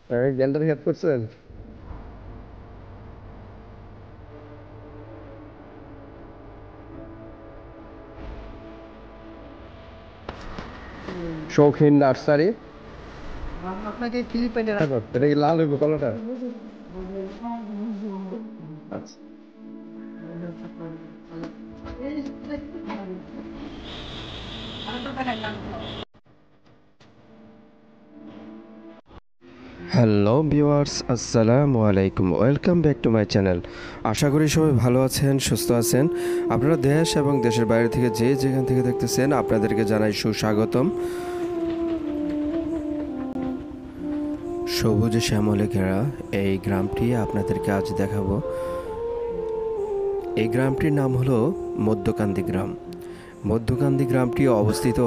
গ্যান্ডার head করছেন? শৌখিন nursery. আপনাকে ফিলিপাইনে এটা কি লাল হইব কলাটা? আচ্ছা। হ্যালো ভিউয়ার্স, আসসালামু আলাইকুম। Welcome back to my channel. আশা করি সবাই ভালো আছেন, সুস্থ আছেন। আপনারা দেশ এবং দেশের বাইরে থেকে যে যেখান থেকে দেখতেছেন আপনাদেরকে জানাই সুস্বাগতম। সবুজে শ্যামলে ঘেরা এই গ্রামটি আপনাদেরকে আজ দেখাবো। এই গ্রামটির নাম হলো মধ্যকান্দি গ্রাম। মধ্যকান্দি গ্রামটি অবস্থিত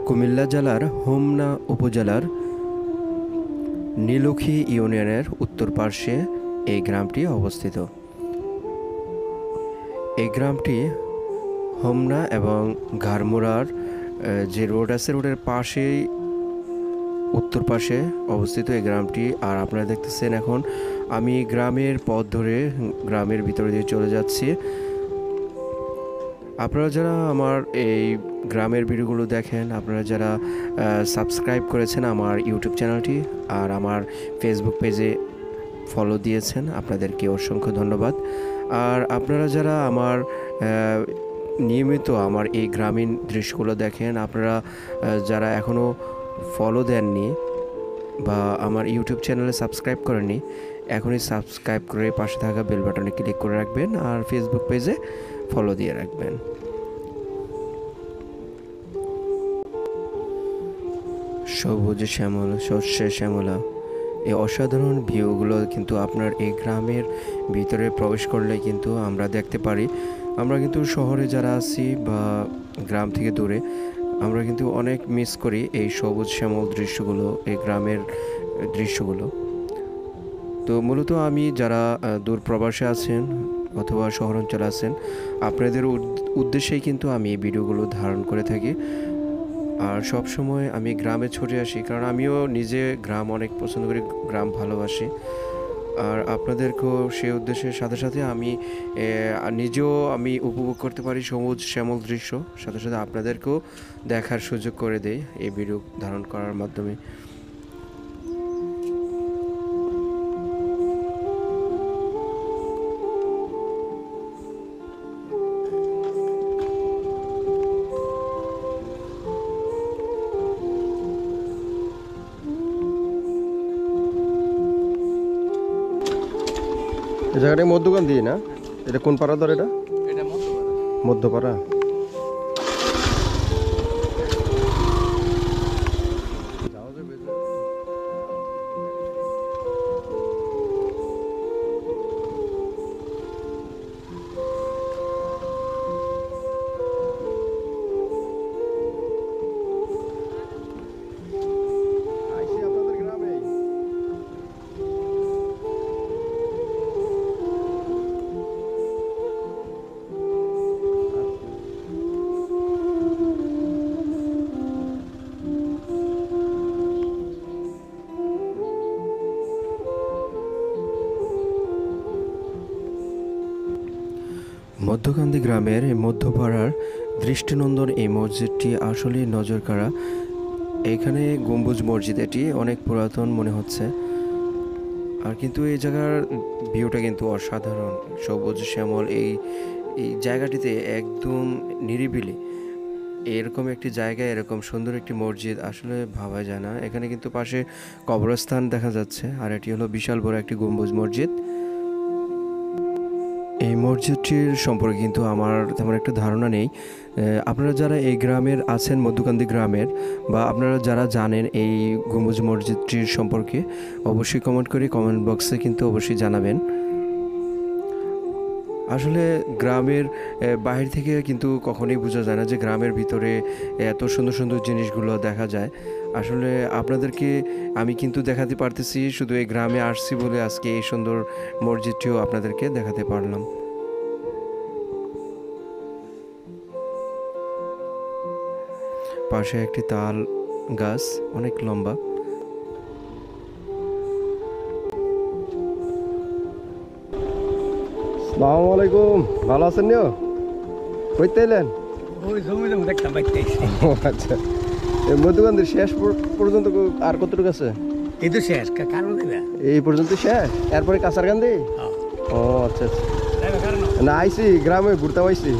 কুমিল্লা জেলার হোমনা উপজেলার নীলক্ষী ইউনিয়নের উত্তর পার্শ্বে এই গ্রামটি অবস্থিত। এই গ্রামটি হোমনা এবং ঘাড়মুড়ার যে রোড আছে রোডের পাশেই উত্তর পাশে অবস্থিত এই গ্রামটি। আর আপনারা দেখতেছেন এখন আমি গ্রামের পথ ধরে গ্রামের ভিতরে দিয়ে চলে যাচ্ছি। আপনারা যারা আমার এই গ্রামের ভিডিওগুলো দেখেন, আপনারা যারা সাবস্ক্রাইব করেছেন আমার ইউটিউব চ্যানেলটি আর আমার ফেসবুক পেজে ফলো দিয়েছেন, আপনাদেরকে অসংখ্য ধন্যবাদ। আর আপনারা যারা আমার নিয়মিত আমার এই গ্রামীণ দৃশ্যগুলো দেখেন, আপনারা যারা এখনও ফলো দেননি বা আমার ইউটিউব চ্যানেলে সাবস্ক্রাইব করেননি, এখনই সাবস্ক্রাইব করে পাশে থাকা বেল বাটনে ক্লিক করে রাখবেন আর ফেসবুক পেজে ফলো দিয়ে রাখবেন। সবুজ শ্যামল, শস্যে শ্যামলা, এই অসাধারণ ভিউগুলো কিন্তু আপনার এই গ্রামের ভিতরে প্রবেশ করলে কিন্তু আমরা দেখতে পারি। আমরা কিন্তু শহরে যারা আছি বা গ্রাম থেকে দূরে, আমরা কিন্তু অনেক মিস করি এই সবুজ শ্যামল দৃশ্যগুলো, এই গ্রামের দৃশ্যগুলো। তো মূলত আমি যারা দূর প্রবাসে আছেন অথবা শহর অঞ্চলে আছেন, আপনাদের উদ্দেশ্যেই কিন্তু আমি এই ভিডিওগুলো ধারণ করে থাকি। আর সব সময় আমি গ্রামে ছুটে আসি, কারণ আমিও নিজে গ্রাম অনেক পছন্দ করি, গ্রাম ভালোবাসি। আর আপনাদেরকেও সেই উদ্দেশ্যের সাথে সাথে আমি নিজেও আমি উপভোগ করতে পারি সবুজ শ্যামল দৃশ্য, সাথে সাথে আপনাদেরকেও দেখার সুযোগ করে দেই এই ভিডিও ধারণ করার মাধ্যমে। এই জায়গাটা মধ্যকান দিয়ে না? এটা কোন পাড়া ধর? এটা এটা মধ্যপাড়া। মধ্যকান্দি গ্রামের মধ্যপাড়ার দৃষ্টিনন্দন এই মসজিদটি আসলেই নজর কাড়া। এখানে গম্বুজ মসজিদ, এটি অনেক পুরাতন মনে হচ্ছে। আর কিন্তু এই জায়গার ভিউটা কিন্তু অসাধারণ, সবুজ শ্যামল। এই এই জায়গাটিতে একদম নিরিবিলি এরকম একটি জায়গায় এরকম সুন্দর একটি মসজিদ আসলে ভাবা যায় না। এখানে কিন্তু পাশে কবরস্থান দেখা যাচ্ছে, আর এটি হলো বিশাল বড় একটি গম্বুজ মসজিদ। এই মসজিদটির সম্পর্কে কিন্তু আমার তেমন একটা ধারণা নেই। আপনারা যারা এই গ্রামের আছেন, মধ্যকান্দি গ্রামের, বা আপনারা যারা জানেন এই গম্বুজ মসজিদটির সম্পর্কে, অবশ্যই কমেন্ট করে কমেন্ট বক্সে কিন্তু অবশ্যই জানাবেন। আসলে গ্রামের বাহির থেকে কিন্তু কখনোই বোঝা যায় না যে গ্রামের ভিতরে এত সুন্দর সুন্দর জিনিসগুলো দেখা যায়। আসলে আপনাদেরকে আমি কিন্তু দেখাতে পারতেছি, শুধু এই গ্রামে আসছি বলে আজকে এই সুন্দর মসজিদটিও আপনাদেরকে দেখাতে পারলাম। পাশে একটি তাল গাছ, অনেক লম্বা। আসসালামু আলাইকুম, ভালো আছেন নিও? কইতে এলেন? ওই জমি জমি দেখতাম বাইতে ও আচ্ছা, এই মধুকান্দির শেষ পর্যন্ত আর কতটুকু আছে? এই তো শেষ কারণ দেবে এই পর্যন্ত শেষ, এরপরে কাঁচারকান্দি? ও আচ্ছা আচ্ছা, কারণ না আইসি গ্রামে ঘুরতে আইসি।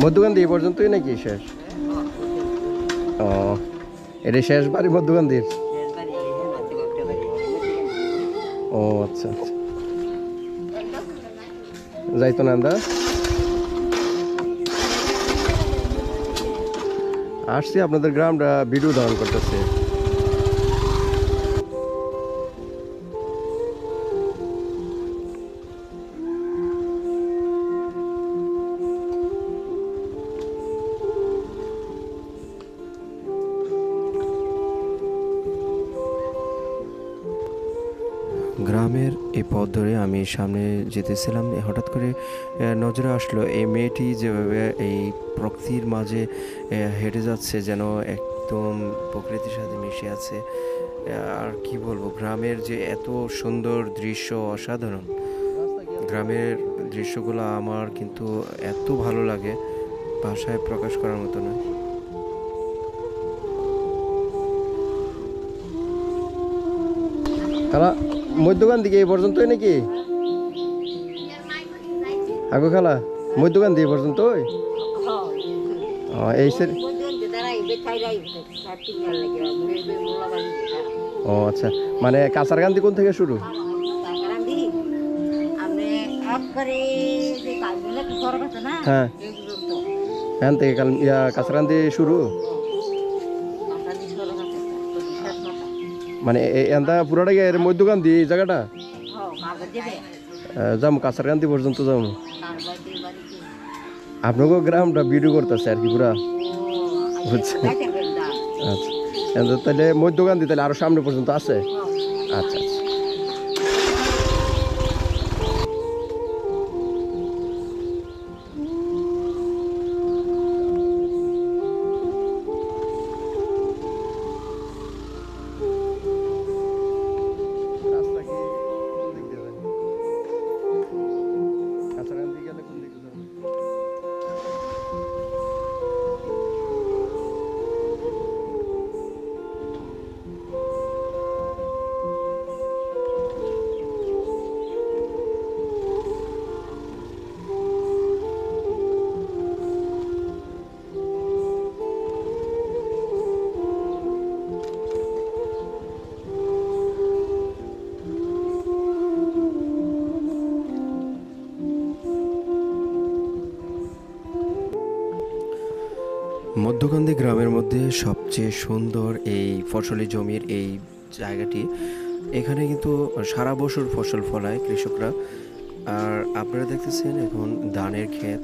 মধুকান্দি এই পর্যন্তই নাকি শেষ? ও, এটা শেষ বাড়ি মধুকান্দির? ও আচ্ছা আচ্ছা, যাইতো না দা? আসছি আপনাদের গ্রামটা ভিডিও ধারণ করতেছে। গ্রামের এই পথ ধরে আমি সামনে যেতেছিলাম, হঠাৎ করে নজরে আসলো এই মেয়েটি যেভাবে এই প্রকৃতির মাঝে হেঁটে যাচ্ছে, যেন একদম প্রকৃতির সাথে মিশে আছে। আর কি বলবো, গ্রামের যে এত সুন্দর দৃশ্য অসাধারণ। গ্রামের দৃশ্যগুলো আমার কিন্তু এত ভালো লাগে, ভাষায় প্রকাশ করার মতো নয়। খালা, মধ্যখান দিকে এই পর্যন্তই নাকি? আগো খালা, মধ্যখান দিয়ে পর্যন্তই? এই সে, ও আচ্ছা, মানে কাঁচারকান্দি কোন থেকে শুরু? হ্যাঁ, এখান থেকে কাঁচারকান্দি শুরু, মানে এন্দা পুরাটা গিয়ে মধ্যকান্দি এই জায়গাটা? যাম কাঁচারকান্দি পর্যন্ত যাম। আপনাকে গ্রামটা ভিডিও করতেছে আর কি পুরা, বুঝছেন? আচ্ছা, তাহলে মধ্যকান্দি তাহলে আরো সামনে পর্যন্ত আছে? আচ্ছা আচ্ছা। রাস্তা কি কোন দিক দিয়ে যায়? কাঁচারকান্দি গেলে কোন দিকে যাবে? মধ্যকান্দি গ্রামের মধ্যে সবচেয়ে সুন্দর এই ফসলি জমির এই জায়গাটি। এখানে কিন্তু সারা বছর ফসল ফলায় কৃষকরা। আর আপনারা দেখতেছেন এখন ধানের ক্ষেত,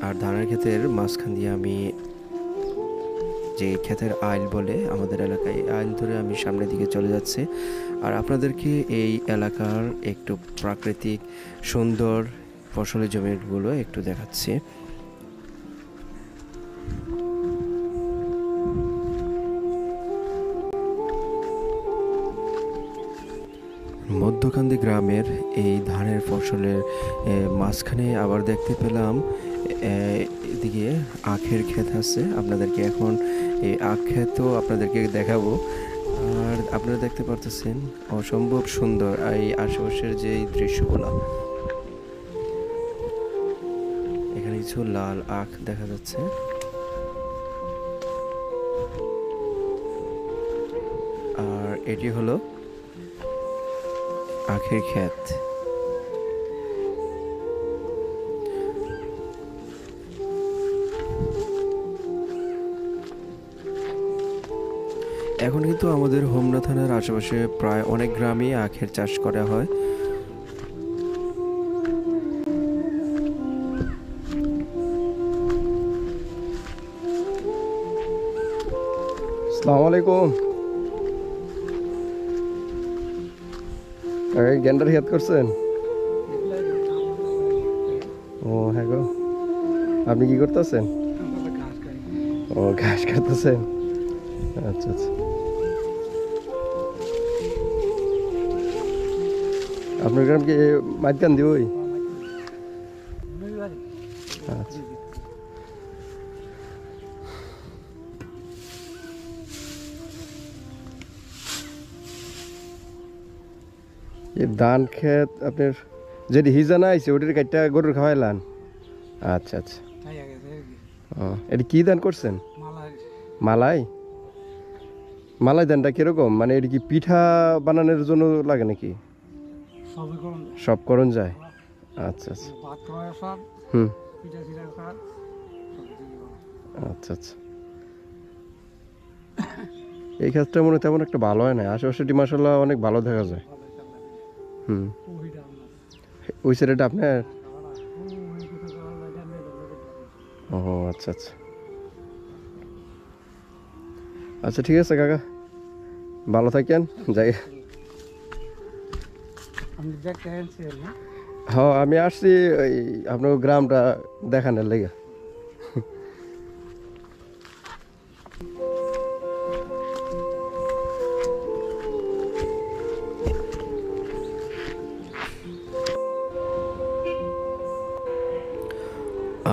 আর ধানের ক্ষেতের মাঝখান দিয়ে আমি যে ক্ষেতের আইল বলে আমাদের এলাকায়, আইল ধরে আমি সামনের দিকে চলে যাচ্ছি আর আপনাদেরকে এই এলাকার একটু প্রাকৃতিক সুন্দর ফসলি জমিগুলো একটু দেখাচ্ছি। মধ্যকান্দি গ্রামের এই ধানের ফসলের মাঝখানে আবার দেখতে পেলাম এদিকে আখের ক্ষেত আছে। আপনাদেরকে এখন এই আখ ক্ষেতও আপনাদেরকে দেখাবো। আর আপনারা দেখতে পারতেছেন অসম্ভব সুন্দর এই আশেপাশের যে দৃশ্যগুলো। এখানে কিছু লাল আখ দেখা যাচ্ছে। আর এটি হলো আখের ক্ষেত। এখন কিন্তু আমাদের হোমনা থানার আশেপাশে প্রায় অনেক গ্রামে আখের চাষ করা হয়। আসসালামু আলাইকুম। গেন্ডার হিয়াত করছেন? ও হ্যাঁ গো, আপনি কি করতেছেন? ও ঘাস কাটতেছেন, আচ্ছা আচ্ছা। আপনার গ্রাম কি মাঝখান দিয়ে ওই? আচ্ছা। এই ধান ক্ষেত আপনার যেটি হিজানা আইছে ওটির কাটটা গরুর খাওয়াইলান? আচ্ছা আচ্ছা। ও এটি কি ধান করছেন? মালাই। মালাই ধানটা কিরকম, মানে এটি কি পিঠা বানানোর জন্য লাগে নাকি? সব করণ যায়, আচ্ছা আচ্ছা। হুম, আচ্ছা আচ্ছা। এই ক্ষেত্রে মনে হয় তেমন একটা ভালো হয় না, আশেপাশে মাসাল্লাহ অনেক ভালো দেখা যায়। হুম, ওই সাইডটা আপনার? ও আচ্ছা আচ্ছা। আচ্ছা ঠিক আছে কাকা, ভালো থাকেন। যাই, হ্যাঁ আমি আসছি ওই আপনার গ্রামটা দেখানোর লেগে।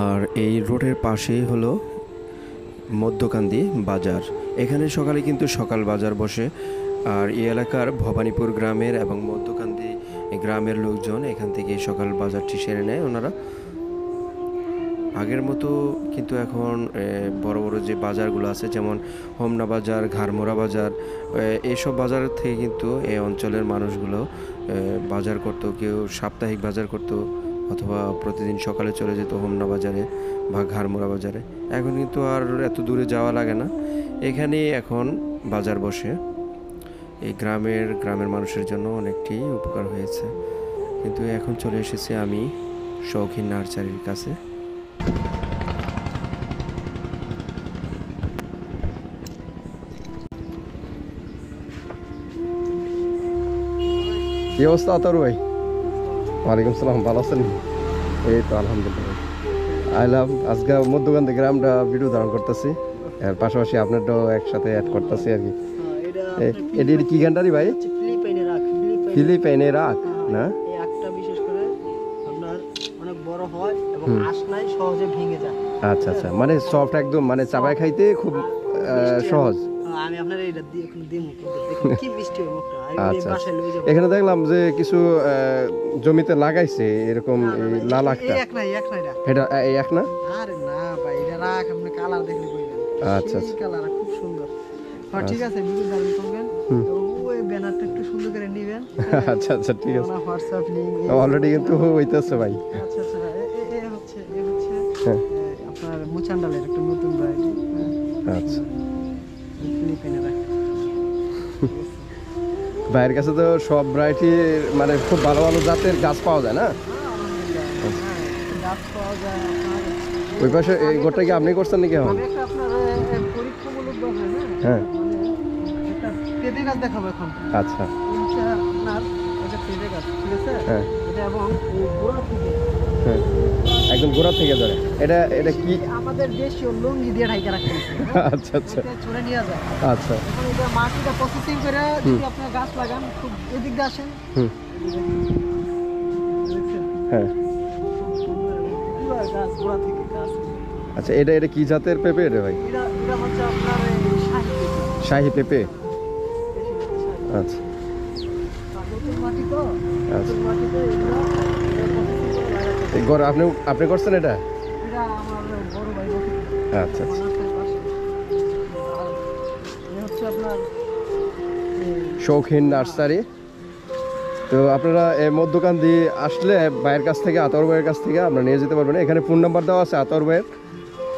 আর এই রোডের পাশেই হলো মধ্যকান্দি বাজার। এখানে সকালে কিন্তু সকাল বাজার বসে। আর এই এলাকার ভবানীপুর গ্রামের এবং মধ্যকান্দি গ্রামের লোকজন এখান থেকে সকাল বাজারটি সেরে নেয় ওনারা। আগের মতো কিন্তু এখন বড় বড় যে বাজারগুলো আছে, যেমন হোমনা বাজার, ঘাড়মোড়া বাজার, এইসব বাজার থেকে কিন্তু এই অঞ্চলের মানুষগুলো বাজার করতো। কেউ সাপ্তাহিক বাজার করতো অথবা প্রতিদিন সকালে চলে যেত হোমনা বাজারে বা ঘাড়মোড়া বাজারে। এখন কিন্তু আর এত দূরে যাওয়া লাগে না, এখানেই এখন বাজার বসে। এই গ্রামের মানুষের জন্য অনেকটি উপকার হয়েছে। কিন্তু এখন চলে এসেছি আমি শৌখিন নার্সারির কাছে। কি অবস্থা আতর ভাই? ওয়ালাইকুম সালাম, ভালো আছেন? এই তো আলহামদুলিল্লাহ। আইলাম আজকে মধ্যকান্দি গ্রামটা ভিডিও ধারণ করতেছি, এর পাশাপাশি আপনারটাও একসাথে অ্যাড করতেছি আর কি। এটি কি গান্ডারি ভাই? ফিলিপাইনে রাখ না? এই আখটা বিশেষ করে আপনার অনেক বড় হয় এবং আঁশ নাই, সহজে ভেঙে যায়। আচ্ছা আচ্ছা, মানে সফট একদম, মানে চাবায় খাইতে খুব সহজ। আমি আপনার এইটা দিয়ে এখন দিমু, কিন্তু দেখুন কি মিষ্টি হয় মুখটা। আমি এই আচ্ছা বাসায় লই যাব। এখানে দেখলাম যে কিছু জমিতে লাগাইছে এরকম এই লাল আখটা। এই এক নাই এটা। এটা এই এক না? আরে না ভাই, এটা রাখ, আপনি কালার দেখলে কইবেন। আচ্ছা আচ্ছা। কালার খুব সুন্দর। হ্যাঁ ঠিক আছে, ভিডিও ধারণ করবেন এবং ওই ব্যানারটা একটু সুন্দর করে নেবেন। আচ্ছা আচ্ছা ঠিক আছে। আমার হোয়াটসঅ্যাপ লিংক অলরেডি কিন্তু হইতেছে ভাই। আচ্ছা আচ্ছা। এই হচ্ছে হ্যাঁ আপনার মুচান্ডালের একটা নতুন ভ্যারাইটি। আচ্ছা, ফিলিপাইনে রাখ। ভাইয়ের কাছে তো সব ভ্যারাইটি, মানে খুব ভালো ভালো জাতের গাছ পাওয়া যায় না? গাছ পাওয়া যায় আপনার। ওই পাশে এই গোটা কি আপনি করছেন নাকি এখন? আমি একটা আপনার পরীক্ষামূলক দরকার না, হ্যাঁ মানে একটা পেঁপে গাছ দেখাবো এখন। আচ্ছা এটা আপনার একটা পেঁপে গাছ, ঠিক আছে? হ্যাঁ এটা এবং এই গোড়া থেকে হ্যাঁ একদম গোড়া থেকে ধরে। এটা এটা কি? আমাদের দেশীয় লুঙ্গি দিয়ে ঢাইকা রাখতে হবে। আচ্ছা আচ্ছা এটা ছড়ে নিয়ে যায়। আচ্ছা এখন এটা মাটিটা প্রসেসিং করে যদি আপনার গাছ লাগান, খুব এদিক দিয়ে আসেন। হুম দেখছেন? হ্যাঁ পুরো গাছ গোড়া থেকে গাছ। আচ্ছা, এটা এটা কি জাতের পেঁপে রে ভাই? এটা হচ্ছে আপনার এই শাহী পেঁপে। শাহী পেঁপে। দেশি পেঁপে শাহী। আচ্ছা নতুন মাটি তো, আচ্ছা। নতুন মাটিতে এগুলো processing করে লাগাতে এই ঘর আপনি করছেন এটা? এটা আমার বড় ভাই রফিক। আচ্ছা আচ্ছা। অনার্সের পাশে। আর এ হচ্ছে আপনার শৌখিন নার্সারি। তো আপনারা এই মধ্যকান্দি আসলে ভাইয়ের কাছ থেকে, আতর ভাইয়ের কাছ থেকে আপনারা নিয়ে যেতে পারবেন। এখানে ফোন নাম্বার দেওয়া আছে আতর ভাইয়ের।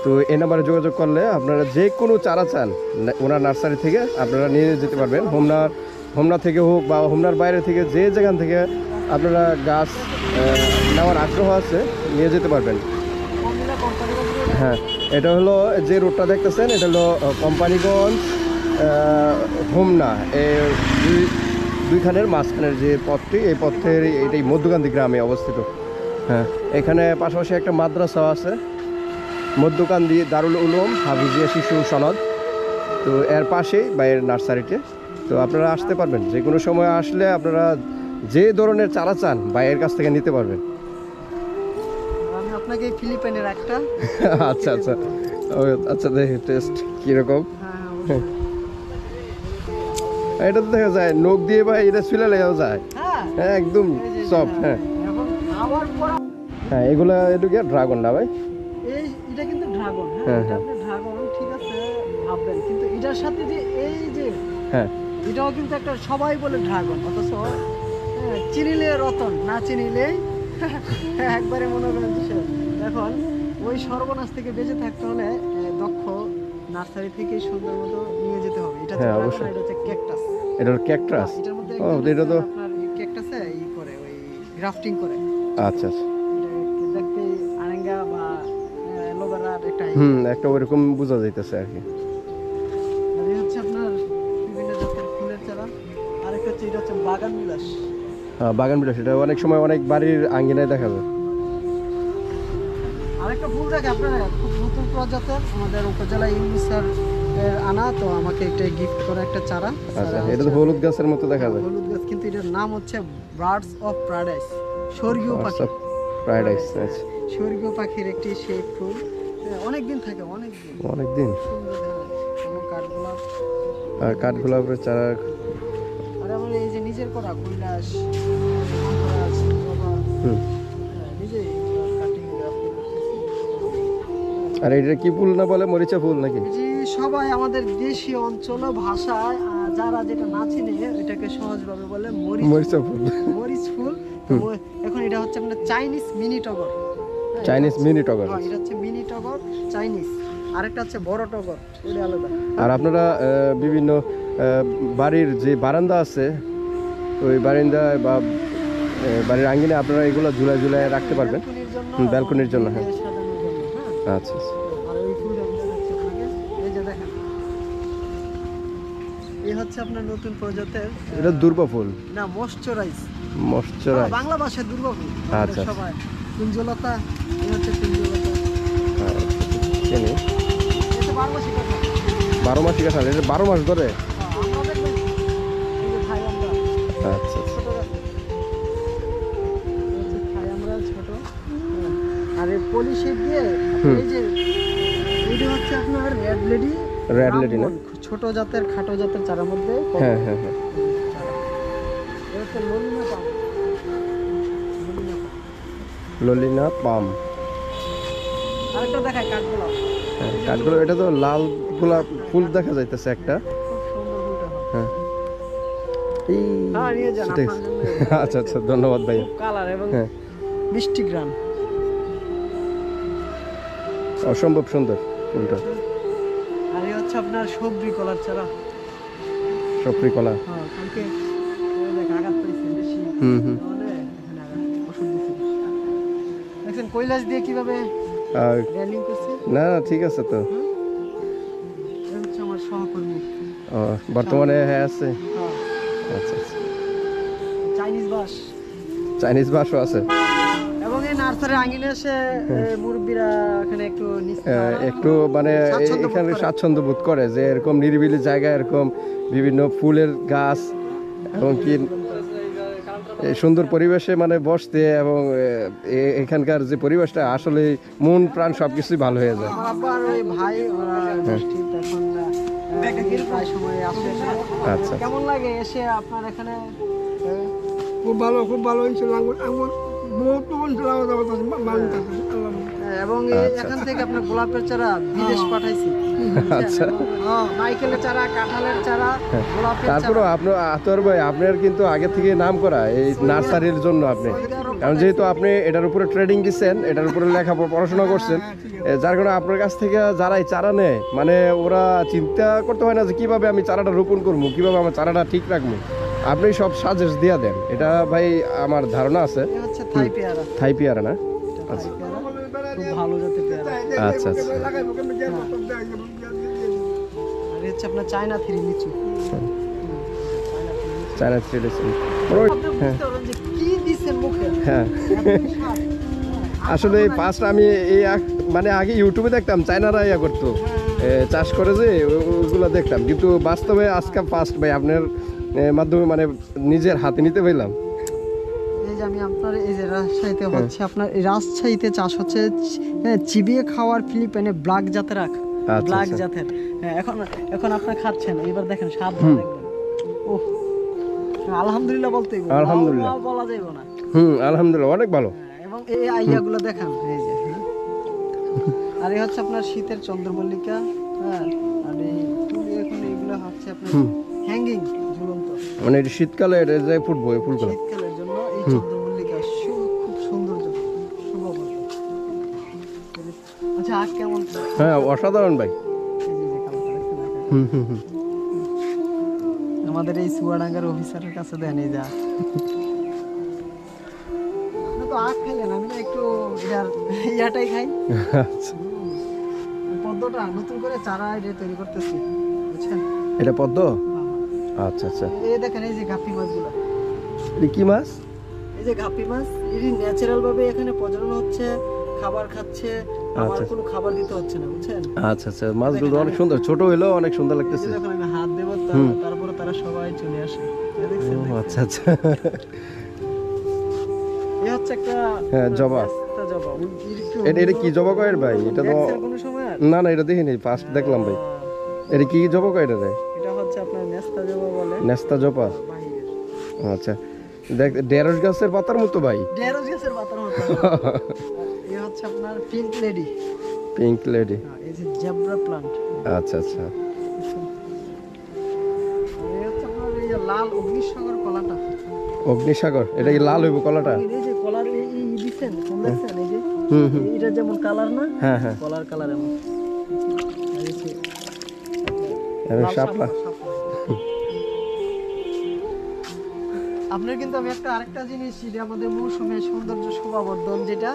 তো তো এই নাম্বারে যোগাযোগ করলে আপনারা যে কোনো চারা চান ওনার নার্সারি থেকে আপনারা নিয়ে যেতে পারবেন। হোমনা থেকে হোক বা হোমনার বাইরে থেকে যে যেখান থেকে আপনারা গাছ নেওয়ার আগ্রহ আছে নিয়ে যেতে পারবেন। হ্যাঁ, এটা হলো যে রোডটা দেখতেছেন, এটা হলো কোম্পানিগঞ্জ হোমনা দুইখানের মাঝখানের যে পথটি, এই পথের এটাই মধ্যকান্দি গ্রামে অবস্থিত। হ্যাঁ, এখানে পাশাপাশি একটা মাদ্রাসা আছে, মধ্যকান্দি দারুল উলুম হাফিজিয়া শিশু সনদ। তো এর পাশেই বাইরের নার্সারিতে। তো আপনারা আসতে পারবেন, যে কোনো সময় আসলে আপনারা যে ধরনের চারা চান বাইরের কাছ থেকে নিতে পারবেন। আমি আপনাকে ফিলিপাইনের একটা আচ্ছা আচ্ছা, ও আচ্ছা, দেখি টেস্ট কীরকম। হ্যাঁ এটা তো দেখা যায় নখ দিয়ে বা এটা ছুলে লেগেও যায়। হ্যাঁ হ্যাঁ, একদম সফট। হ্যাঁ এখন খাওয়ার পর হ্যাঁ, এগুলা এটা কি ড্রাগন না ভাই? এটা কিন্তু ড্রাগন। হ্যাঁ, হ্যাঁ, এটা আপনি ড্রাগন ঠিক আছে ভাববেন, কিন্তু এটার সাথে যে এই যে হ্যাঁ, এটাও কিন্তু একটা, সবাই বলে ড্রাগন, অথচ চিনিলে রতন, না চিনিলেই একবারে মনে করেন যে শেষ। এখন ওই সর্বনাশ থেকে বেঁচে থাকতে হলে দক্ষ নার্সারি থেকে সুন্দর মতো নিয়ে যেতে হবে। এটা হ্যাঁ, হচ্ছে অবশ্যই। এটা হচ্ছে ক্যাকটাস। এটা হলো ক্যাকটাস। এটার মধ্যে ও, একজন এটা তো আপনার ক্যাকটাসে করে ওই গ্রাফটিং করে। আচ্ছা আচ্ছা। এটা দেখতে আরেঙ্গা বা অ্যালোভেরার একটা একটা ওইরকম বোঝা যাইতেছে আর কি। আর এই হচ্ছে আপনার বিভিন্ন জাতের ফুলের চারা। আরেকটা হচ্ছে এটা হচ্ছে বাগান বিলাস। হ্যাঁ, বাগান বিলাস, এটা অনেক সময় অনেক বাড়ির আঙ্গিনায় দেখা যায়। আরেকটা ফুল দেখে আপনারা খুব নতুন প্রজাতের, আমাদের উপজেলা ইউনিসার আনা, তো আমাকে একটা গিফট করে একটা চারা। আচ্ছা, এটা তো হলুদ গাছের মতো দেখা যায়। হলুদ গাছ, কিন্তু এটার নাম হচ্ছে বার্ডস অফ প্যারাডাইস, স্বর্গীয় পাখি। প্যারাডাইস। আচ্ছা, স্বর্গীয় পাখির একটি সেই ফুল, অনেক দিন থাকে, অনেক দিন, অনেক দিন। সুন্দর দেখা যায়। এবং কাঠগোলাপ, আর কাঠগোলাপের চারা। আর আমার এই যে নিজের করা কৈলাস, গন্ধরাজ, জবা, হুম। নিজেই কাটিং আর এটা কি ফুল না বলে, মরিচা ফুল নাকি? এটি সবাই আমাদের দেশীয় অঞ্চল ভাষায় যারা যেটা না চিনে এটাকে সহজভাবে বলে মরিচা ফুল। মরিচ ফুল। তো এখন এটা হচ্ছে আপনার চাইনিজ মিনি টগর। হ্যাঁ, চাইনিজ মিনি টগর। হ্যাঁ, এটা হচ্ছে মিনি টগর চাইনিজ। আরেকটা হচ্ছে বড় টগর, এটা আলাদা। আর আপনারা বিভিন্ন বাড়ির যে বারান্দা আছে, ওই বারান্দায় বা বাড়ির আঙ্গিনে আপনারা এগুলো ঝুলায় ঝুলায় রাখতে পারবেন। ব্যালকনির জন্য, ব্যালকনির জন্য, হ্যাঁ। সাজানোর জন্য, হ্যাঁ। আচ্ছা আচ্ছা। আর এই ফুলটা আমি দেখাচ্ছি আপনাকে, এই যে দেখেন, এই হচ্ছে আপনার নতুন প্রজাতের, এটা দুর্বা ফুল না মশ্চারাইজ, মশ্চারাইজ। বাংলা ভাষায় দুর্বা ফুল। আচ্ছা। সবাই কুঞ্জলতা, এই হচ্ছে কুঞ্জলতা। চিনি। এটা 12 মাসি কথা। 12 মাসি কাঁঠাল, এটা 12 মাস ধরে। আমরা দেখবেন এই যে খাই আমরা আচ্ছা আচ্ছা। ছোট গাছ, হচ্ছে খাই আমরা ছোট। আর এই পলিশের দিয়ে এই যে এটা হচ্ছে আপনার রেড লেডি। রেড লেডি না? ছোট জাতের, খাটো জাতের চারার মধ্যে হ্যাঁ হ্যাঁ হ্যাঁ। চারা। এটা হচ্ছে ললিনা পাম। ললিনা পাম। আরেকটা দেখায় কাঠগোলাপ। হ্যাঁ, কাঠগুলো, এটা তো লাল গোলাপ ফুল দেখা যাইতেছে একটা। খুব সুন্দর ফুলটা হয়। হ্যাঁ, এই হ্যাঁ, নিয়ে যান সেটাই। আপনার জন্য। আচ্ছা আচ্ছা, ধন্যবাদ ভাই। খুব কালার এবং হ্যাঁ, মিষ্টি গ্রান। অসম্ভব সুন্দর ফুলটা। আর এই হচ্ছে আপনার সবজি কলার চারা। সপরি কলা। হ্যাঁ, কালকে ওই দেখ আঘাত পেয়েছে বেশি। হুম হুম। তাহলে এখানে আঘাত, ওষুধ দিছি। দেখছেন কৈলাস দিয়ে কিভাবে আর র্যালিং করছে? না না, ঠিক আছে তো। এটা হচ্ছে আমার সহকর্মী। ও, বর্তমানে হ্যাঁ আছে। হ্যাঁ, আচ্ছা আচ্ছা। চাইনিজ বাস। চাইনিজ বাসও আছে। এবং এই নার্সারি আঙিনে এসে মুরব্বীরা এখানে একটু একটু মানে স্বাচ্ছন্দ্য বোধ এখানে করে। স্বাচ্ছন্দ্য বোধ করে যে এরকম নিরিবিলি জায়গায় এরকম বিভিন্ন ফুলের গাছ এবং কি এই সুন্দর পরিবেশে মানে বসতে, এবং এখানকার যে পরিবেশটা আসলে মন প্রাণ সবকিছুই ভালো হয়ে যায়। আমার আব্বা আর ওই ভাই ওরা গোষ্ঠী এখন দেখেন প্রায় সময় আসে। আচ্ছা। কেমন লাগে এসে আপনার এখানে? খুব ভালো, খুব ভালো হয়েছিল। আঙুর বহুত মানুষ মানুষ এবং এখান থেকে আপনার গোলাপের চারা বিদেশ পাঠাইছি। আচ্ছা। নাইকেলের চারা, কাঁঠালের চারা, গোলাপের তারপরে চারা। আপনার আতর ভাই আপনার কিন্তু আগে থেকে নাম করা এই নার্সারির জন্য আপনি, কারণ যেহেতু আপনি এটার উপরে ট্রেডিং দিচ্ছেন, এটার উপরে পড়াশোনা করছেন, যার কারণে আপনার কাছ থেকে যারাই চারা নেয় মানে ওরা চিন্তা করতে হয় না যে কিভাবে আমি চারাটা রোপণ করবো, কিভাবে আমার চারাটা ঠিক রাখবো, আপনি সব সাজেস্ট দিয়ে দেন। এটা ভাই আমার ধারণা আছে। এটা হচ্ছে থাই পেয়ারা। থাই পেয়ারা না? থাই পেয়ারা খুব ভালো জাতের পেয়ারা। আচ্ছা আচ্ছা। আর এই হচ্ছে আপনার চায়না থ্রি লিচু। China tradition. আপনি বুঝতে পারবেন যে কি দিচ্ছেন মুখে। হ্যাঁ এত স্বাদ। আসলে ফার্স্ট আমি এই মানে আগে ইউটিউবে দেখতাম চায়নারা ইয়া করতো, চাষ করে যে ওগুলো দেখতাম, কিন্তু বাস্তবে আজকে ফার্স্ট ভাই আপনার মাধ্যমে মানে নিজের হাতে নিতে পারলাম। এই যে আমি আপনার এই যে রাজশাহীতে হচ্ছে আপনার এই রাজশাহীতে চাষ হচ্ছে চিবিয়ে খাওয়ার ফিলিপাইনে ব্ল্যাক জাতের আখ। আচ্ছা, ব্ল্যাক আচ্ছা। জাতের। হ্যাঁ, এখন আপনার খাচ্ছেন, এবার দেখেন স্বাদ দেখবেন। ওহ, আলহামদুলিল্লাহ বলতেই হবে। আলহামদুলিল্লাহ। ওয়াও বলা যাবে না। আলহামদুলিল্লাহ অনেক ভালো। হ্যাঁ, এবং এই আইয়াগুলো দেখেন এই যে, হ্যাঁ। আর এই হচ্ছে আপনার শীতের চন্দ্রমল্লিকা। হ্যাঁ, আর এই ফুল এখন এইগুলো হচ্ছে আপনার হ্যাঙ্গিং ঝুলন্ত। মানে এটা শীতকালে এটা যে ফুটবো এই ফুলগুলো। শীতকালের জন্য এই চন্দ্রমল্লিকা খুব সৌন্দর্য, শুভবর্ধক। আচ্ছা, আখ কেমন? হ্যাঁ অসাধারণ ভাই। এই যে কালারটা দেখছেন আখের? আমাদের এই চুয়াডাঙ্গার অফিসারের কাছে দেন এই যা। আপনি তো আখ খাইলেন, আমি না একটু ইয়াটাই খাই। আচ্ছা। পদ্মটা নতুন করে চারা এটা তৈরি করতেছি, বুঝছেন? এটা পদ্ম? আচ্ছা আচ্ছা। এই দেখেন এই যে গাপ্পি মাছগুলো। এটা কি মাছ? এই যে গাপ্পি মাছ, এটি ন্যাচারাল ভাবে এখানে প্রজনন হচ্ছে, খাবার খাচ্ছে, আমার আচ্ছা। কোনো খাবার দিতে হচ্ছে না, বুঝছেন? আচ্ছা আচ্ছা, মাছগুলো অনেক সুন্দর, ছোট হইলেও অনেক সুন্দর এই যে লাগতেছে। যখন আমি হাত দেবো তারপরে তারা সবাই চলে আসে। এই দেখছেন? ও আচ্ছা আচ্ছা। এই হচ্ছে একটা হ্যাঁ, জবা। ব্যস্ত জবা। এটা কি জবা কয়ের ভাই? এটা তো দেখছেন কোনো সময় আর? না না, এটা দেখিনি, ফার্স্ট দেখলাম ভাই। এটা কি জবা কয় এটা রে? এটা হচ্ছে আপনার নেস্তা জবা বলে। নেস্তা জবা? বাহিরের। আচ্ছা, দেখ ঢেঁড়স গাছের পাতার মতো ভাই। ঢেঁড়স গাছের পাতার মতো। এই হচ্ছে আপনার পিঙ্ক লেডি। Pink lady. এই যে জেব্রা প্লান্ট। আচ্ছা আচ্ছা। এই হচ্ছে আপনার এই যে লাল অগ্নিসাগর কলাটা। অগ্নিসাগর, এটা কি লাল হইব কলাটা? এই যে কলার এই দিচ্ছেন, কোন দেখছেন এই যে? হুম হুম। এটা যেমন কালার না? হ্যাঁ হ্যাঁ। কলার কালার এমন। আর এই যে আমি লাল শাপলা। শাপলা। আপনার কিন্তু আমি আরেকটা জিনিস, যেটা আমাদের মৌসুমে সৌন্দর্য শোভাবর্ধন, যেটা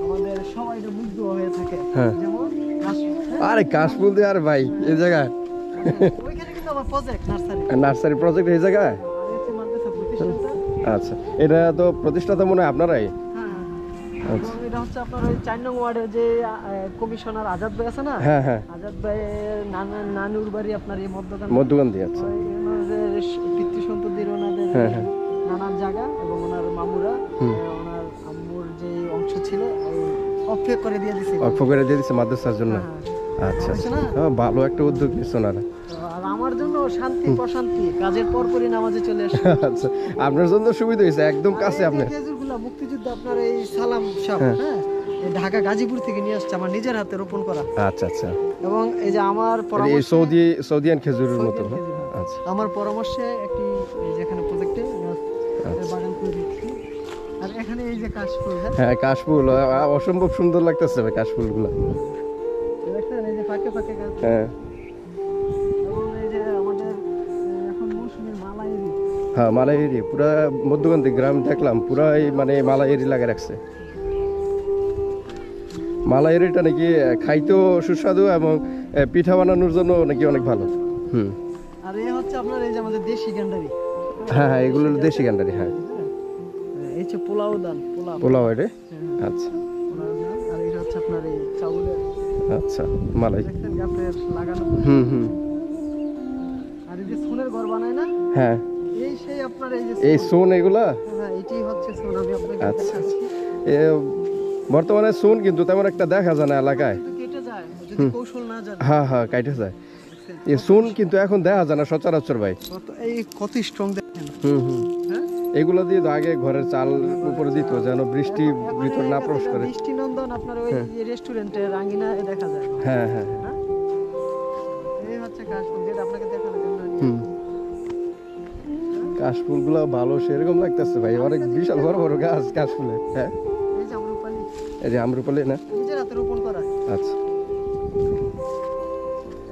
আমাদের সবাই মুগ্ধ হয়ে থাকে, হ্যাঁ। যেমন কাশ- আরে কাশফুল দিয়ে আর ভাই এই জায়গায় ওইখানে কিন্তু আমার প্রজেক্ট নার্সারি। নার্সারি প্রজেক্ট এই জায়গায়। আর হচ্ছে মাদ্রাসা প্রতিষ্ঠানটা। আচ্ছা, এটা তো প্রতিষ্ঠাতা মনে হয় আপনারাই? হ্যাঁ, আচ্ছা। এবং এটা হচ্ছে আপনার ওই 4 নং ওয়ার্ডের যে কমিশনার আজাদ ভাই আছে না? হ্যাঁ হ্যাঁ, আজাদ ভাইয়ের নানুর বাড়ি আপনার এই মধ্যখানে। মধ্যগান্ধী। আচ্ছা। ওই ওনাদের পিতৃ সম্পত্তির ওনাদের হ্যাঁ, হ্যাঁ। নানার জায়গা, এবং ওনার মামুরা ওনার আম্মুর যে অংশ ছিল অফেক করে দিয়ে দিছে। অল্প করে দিয়ে দিচ্ছে মাদ্রাসার জন্য। হ্যাঁ। আচ্ছা বুঝছো আচ্ছা, না? হ্যাঁ, ভালো একটা উদ্যোগ নিচ্ছে ওনারা। আর আমার জন্য শান্তি প্রশান্তি, কাজের পরপরই নামাজে চলে আসে। আচ্ছা, আপনার জন্য সুবিধা হয়েছে, একদম কাছে আপনার। খেজুরগুলা মুক্তিযুদ্ধ আপনার এই সালাম সব, হ্যাঁ, এই ঢাকা গাজীপুর থেকে নিয়ে আসছে, আমার নিজের হাতে রোপণ করা। আচ্ছা আচ্ছা, এবং এই যে আমার এই পরামর্শ, সৌদিয়ান খেজুরের মতো। সৌদিয়ান খেজুর, হ্যাঁ। আচ্ছা আমার পরামর্শে একটি এই যেখানে প্রজেক্টে বাগান করে দিচ্ছি। আর এখানে এই যে কাশফুল, হ্যাঁ, হ্যাঁ, কাশফুল অসম্ভব সুন্দর লাগতেছে ভাই কাশফুলগুলো। দেখছেন এই যে ফাঁকে ফাঁকে গাছ। হ্যাঁ এবং এই যে আমাদের এখন মৌসুমী মালাইরি। হ্যাঁ, মালাইরি পুরা মধ্যগান্ধী গ্রাম দেখলাম, পুরাই মানে মালাইরি লাগা রাখছে। মালাইরিটা নাকি খাইতেও সুস্বাদু এবং পিঠা বানানোর জন্য নাকি অনেক ভালো। হুম। আর এই হচ্ছে আপনার এই যে আমাদের দেশি গ্যান্ডারি। হ্যাঁ হ্যাঁ, এগুলো দেশি গান্ডারি। হ্যাঁ, এই যে পোলাও দান, পোলাও। পোলাও এটা। হ্যাঁ, আচ্ছা পোলাও দান। আর এটা হচ্ছে আপনার এই চাউলের, আচ্ছা, মালাই। দেখছেন গাছের লাগানো। হুম হুম। আর এই যে সোনের ঘর বানায় না, হ্যাঁ, এই সেই আপনার এই যে এই সোন এগুলা। হ্যাঁ, এটাই হচ্ছে সোন। আমি আপনাকে আচ্ছা। দেখাচ্ছি। এ বর্তমানে সোন কিন্তু তেমন একটা দেখা যায় না এলাকায়। কিন্তু কেটে যায় যদি কৌশল না জানে। হ্যাঁ হ্যাঁ, কাইটে যায়। এ সোন কিন্তু এখন দেখা যায় না সচরাচর ভাই। কত স্ট্রং দেখেন, হুম হুম। হ্যাঁ। এগুলো দিয়ে তো আগে ঘরের চাল উপরে দিত যেন বৃষ্টি এখন ভিতর না এই প্রবেশ করে। দৃষ্টিনন্দন আপনার ওই রেস্টুরেন্টের আঙ্গিনায় দেখা যায়। হ্যাঁ হ্যাঁ হ্যাঁ? এই হচ্ছে কাশফুল, যেটা আপনাকে দেখানোর জন্য নিয়ে হুম কাশফুলগুলো ভালো সেরকম লাগতেছে ভাই, অনেক বিশাল বড় বড় গাছ কাশফুলের। হ্যাঁ এই যে আম্রপালি এই যে আম্রপালি না? নিজের হাতে রোপণ করা। আচ্ছা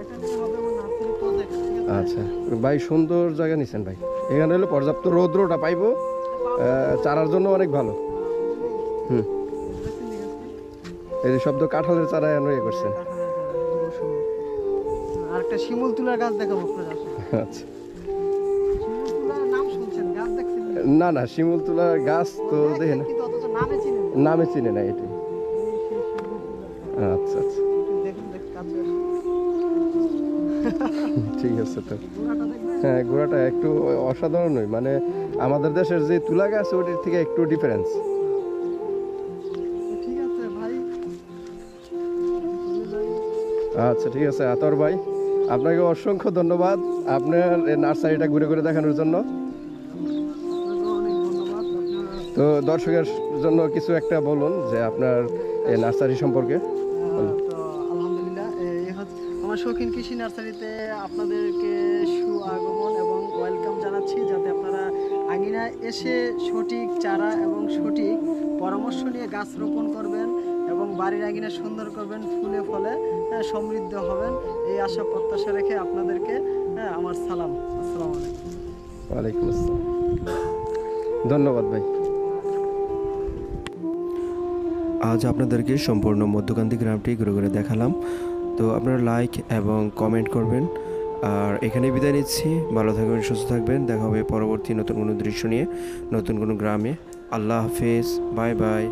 এখানে হবে আমার নার্সারি প্রজেক্ট, ঠিক আছে? আচ্ছা ভাই, সুন্দর জায়গা নিছেন ভাই। এখানে হলো পর্যাপ্ত রৌদ্রটা পাইবো, চারার জন্য অনেক ভালো। হুম এই যে শব্দ কাঁঠালের চারা এনে ইয়ে করছেন। আর একটা শিমুল তুলার গাছ দেখাবো আপনার আসলে। আচ্ছা শিমুল তুলার নাম শুনছেন, গাছ দেখছেন? না না, শিমুল তুলার গাছ তো দেখে না, কিন্তু অথচ নামে চিনেন না। নামে চিনে না এটাই। এই সেই শিমুল তুলার গাছ। আচ্ছা আচ্ছা একটু দেখুন, কাছে আসুন। ঠিক আছে তো। গোড়াটা দেখবেন? হ্যাঁ গোড়াটা একটু অসাধারণই, মানে আমাদের দেশের যে তুলা গাছ ওটির থেকে একটু ডিফারেন্স। ঠিক আছে ভাই, আচ্ছা ঠিক আছে আতর ভাই, আপনাকে অসংখ্য ধন্যবাদ আপনার এই নার্সারিটা ঘুরে ঘুরে দেখানোর জন্য। আপনাকেও অনেক ধন্যবাদ। আপনারা তো দর্শকের জন্য কিছু একটা বলুন যে আপনার এই নার্সারি সম্পর্কে। তো আলহামদুলিল্লাহ, এই হচ্ছে আমার শৌখিন কৃষি নার্সারিতে আপনাদেরকে সুআগমন এবং ওয়েলকাম জানাচ্ছি, যাতে আপনারা আঙিনায় এসে সঠিক চারা এবং সঠিক পরামর্শ নিয়ে গাছ রোপণ করবেন এবং বাড়ির আঙিনা সুন্দর করবেন, ফুলে ফলে সমৃদ্ধ হবেন, এই আশা প্রত্যাশা রেখে আপনাদেরকে আমার সালাম। আসসালামু আলাইকুম। ওয়ালাইকুম আসসালাম, ধন্যবাদ ভাই। আজ আপনাদেরকে সম্পূর্ণ মধ্যকান্তি গ্রামটি ঘুরে ঘুরে দেখালাম। তো আপনারা লাইক এবং কমেন্ট করবেন। আর এখানে বিদায় নিচ্ছি, ভালো থাকবেন, সুস্থ থাকবেন। দেখা হবে পরবর্তী নতুন কোনো দৃশ্য নিয়ে, নতুন কোনো গ্রামে। আল্লাহ হাফেজ, বাই বাই।